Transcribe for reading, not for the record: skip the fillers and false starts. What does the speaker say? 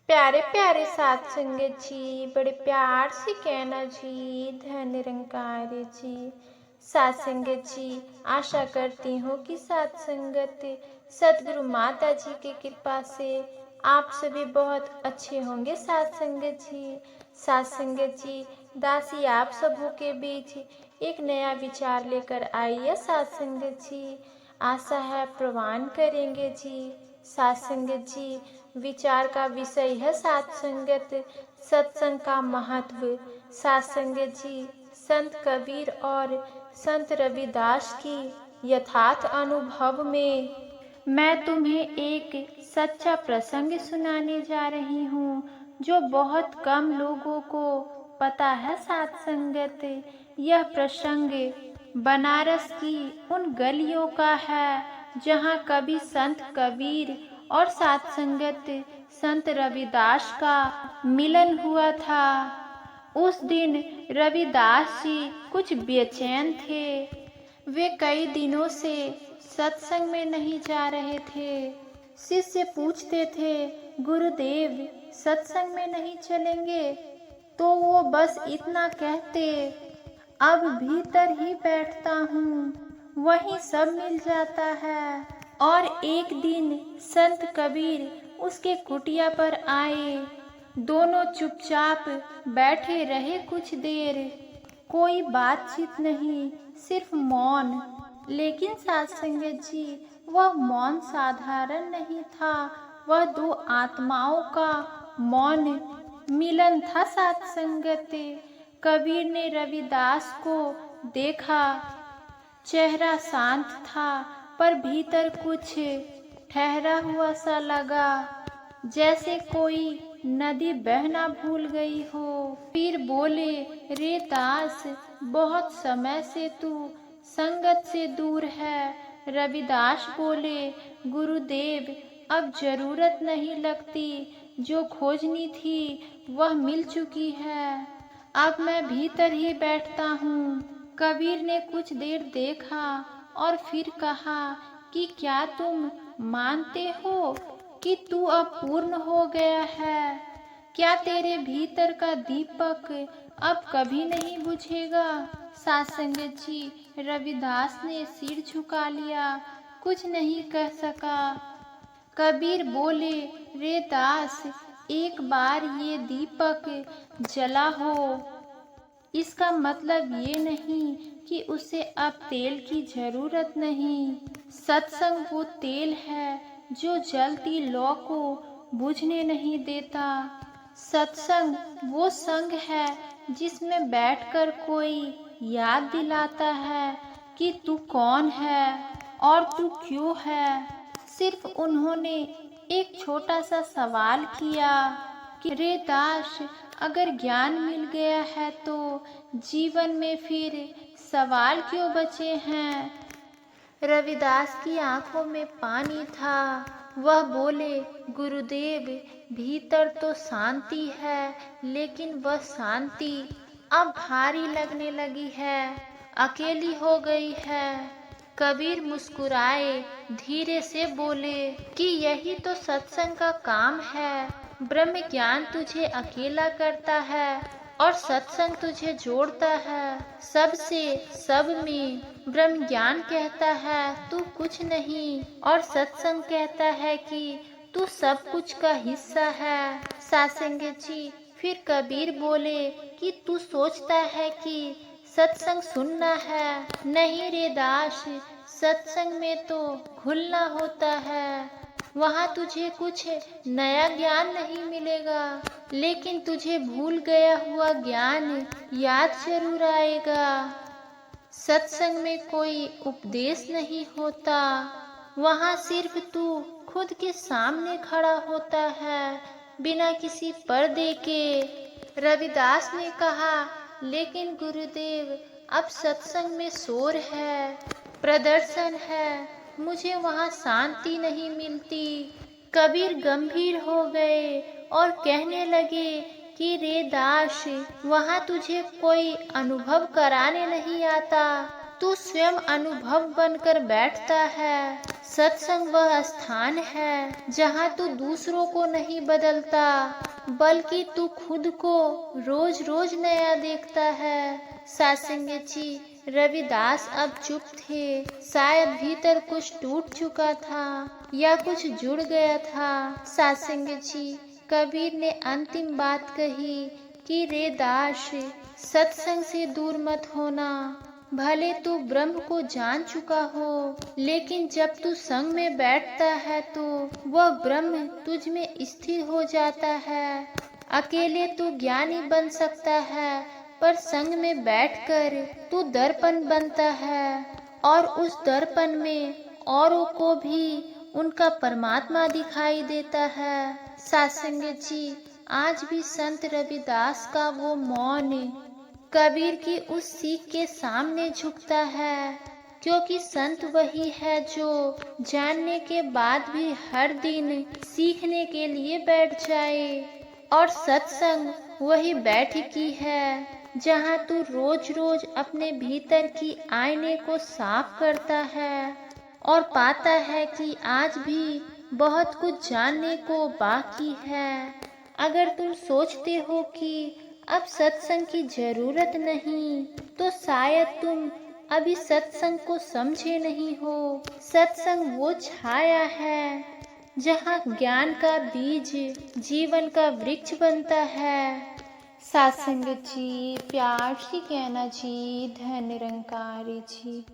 प्यारे प्यारे साथ संगत जी, बड़े प्यार से कहना जी, धन निरंकार जी। साथ संगत जी, आशा करती हूँ कि साथ संगत सतगुरु माता जी की कृपा से आप सभी बहुत अच्छे होंगे। साथ संगत जी, साथ संगत जी, दासी आप सबों के बीच एक नया विचार लेकर आई है। साथ संगत जी, आशा है प्रवान करेंगे जी। साथ संगत जी, विचार का विषय है साथ संगत, सत्संग का महत्व। साथ संगत जी, संत कबीर और संत रविदास की यथार्थ अनुभव में मैं तुम्हें एक सच्चा प्रसंग सुनाने जा रही हूँ, जो बहुत कम लोगों को पता है। साथ संगत, यह प्रसंग बनारस की उन गलियों का है जहाँ कभी संत कबीर और साथ संगत संत रविदास का मिलन हुआ था। उस दिन रविदास जी कुछ बेचैन थे। वे कई दिनों से सत्संग में नहीं जा रहे थे। शिष्य पूछते थे, गुरुदेव सत्संग में नहीं चलेंगे? तो वो बस इतना कहते, अब भीतर ही बैठता हूँ, वहीं सब मिल जाता है। और एक दिन संत कबीर उसके कुटिया पर आए। दोनों चुपचाप बैठे रहे कुछ देर। कोई बातचीत नहीं, सिर्फ मौन। लेकिन साथ संगत जी, वह मौन साधारण नहीं था, वह दो आत्माओं का मौन मिलन था। साथ संगत, कबीर ने रविदास को देखा। चेहरा शांत था, पर भीतर कुछ ठहरा हुआ सा लगा, जैसे कोई नदी बहना भूल गई हो। फिर बोले, रे दास, बहुत समय से तू संगत से दूर है। रविदास बोले, गुरुदेव अब जरूरत नहीं लगती, जो खोजनी थी वह मिल चुकी है, अब मैं भीतर ही बैठता हूँ। कबीर ने कुछ देर देखा और फिर कहा कि क्या तुम मानते हो कि तू अब पूर्ण हो गया है? क्या तेरे भीतर का दीपक अब कभी नहीं बुझेगा? साथ संगत जी, रविदास ने सिर झुका लिया, कुछ नहीं कह सका। कबीर बोले, रे दास, एक बार ये दीपक जला हो, इसका मतलब ये नहीं कि उसे अब तेल की जरूरत नहीं। सत्संग वो तेल है जो जलती लौ को बुझने नहीं देता। सत्संग वो संग है जिसमें बैठकर कोई याद दिलाता है कि तू कौन है और तू क्यों है। सिर्फ उन्होंने एक छोटा सा सवाल किया कि रे दास, अगर ज्ञान मिल गया है तो जीवन में फिर सवाल क्यों बचे हैं? रविदास की आंखों में पानी था। वह बोले, गुरुदेव, भीतर तो शांति है, लेकिन वह शांति अब भारी लगने लगी है, अकेली हो गई है। कबीर मुस्कुराए, धीरे से बोले कि यही तो सत्संग का काम है। ब्रह्म ज्ञान तुझे अकेला करता है और सत्संग तुझे जोड़ता है सबसे, सब में। ब्रह्म ज्ञान कहता है तू कुछ नहीं, और सत्संग कहता है कि तू सब कुछ का हिस्सा है। साथ संगत जी, फिर कबीर बोले कि तू सोचता है कि सत्संग सुनना है। नहीं रे दास, सत्संग में तो घुलना होता है। वहाँ तुझे कुछ नया ज्ञान नहीं मिलेगा, लेकिन तुझे भूल गया हुआ ज्ञान याद जरूर आएगा। सत्संग में कोई उपदेश नहीं होता, वहाँ सिर्फ तू खुद के सामने खड़ा होता है, बिना किसी पर्दे के। रविदास ने कहा, लेकिन गुरुदेव, अब सत्संग में शोर है, प्रदर्शन है, मुझे वहाँ शांति नहीं मिलती। कबीर गंभीर हो गए और कहने लगे कि रे दास, वहाँ तुझे कोई अनुभव कराने नहीं आता, तू स्वयं अनुभव बनकर बैठता है। सत्संग वह स्थान है जहाँ तू दूसरों को नहीं बदलता, बल्कि तू खुद को रोज रोज नया देखता है। सासंग जी, रविदास अब चुप थे। शायद भीतर कुछ टूट चुका था या कुछ जुड़ गया था। सासंग जी, कबीर ने अंतिम बात कही कि रे दास, सत्संग से दूर मत होना। भले तू ब्रह्म को जान चुका हो, लेकिन जब तू संग में बैठता है तो वह ब्रह्म तुझ में स्थिर हो जाता है। अकेले तू ज्ञानी बन सकता है, पर संग में बैठकर तू दर्पण बनता है, और उस दर्पण में औरों को भी उनका परमात्मा दिखाई देता है। सासंग जी, आज भी संत रविदास का वो मौन कबीर की उस सीख के सामने झुकता है, क्योंकि संत वही है जो जानने के बाद भी हर दिन सीखने के लिए बैठ जाए, और सत्संग वही बैठकी है जहाँ तू रोज रोज अपने भीतर की आईने को साफ करता है और पाता है कि आज भी बहुत कुछ जानने को बाकी है। अगर तुम सोचते हो कि अब सत्संग की जरूरत नहीं, तो शायद तुम अभी सत्संग को समझे नहीं हो। सत्संग वो छाया है जहाँ ज्ञान का बीज जीवन का वृक्ष बनता है। सासंग जी, प्यार से कहना जी, धन निरंकार जी।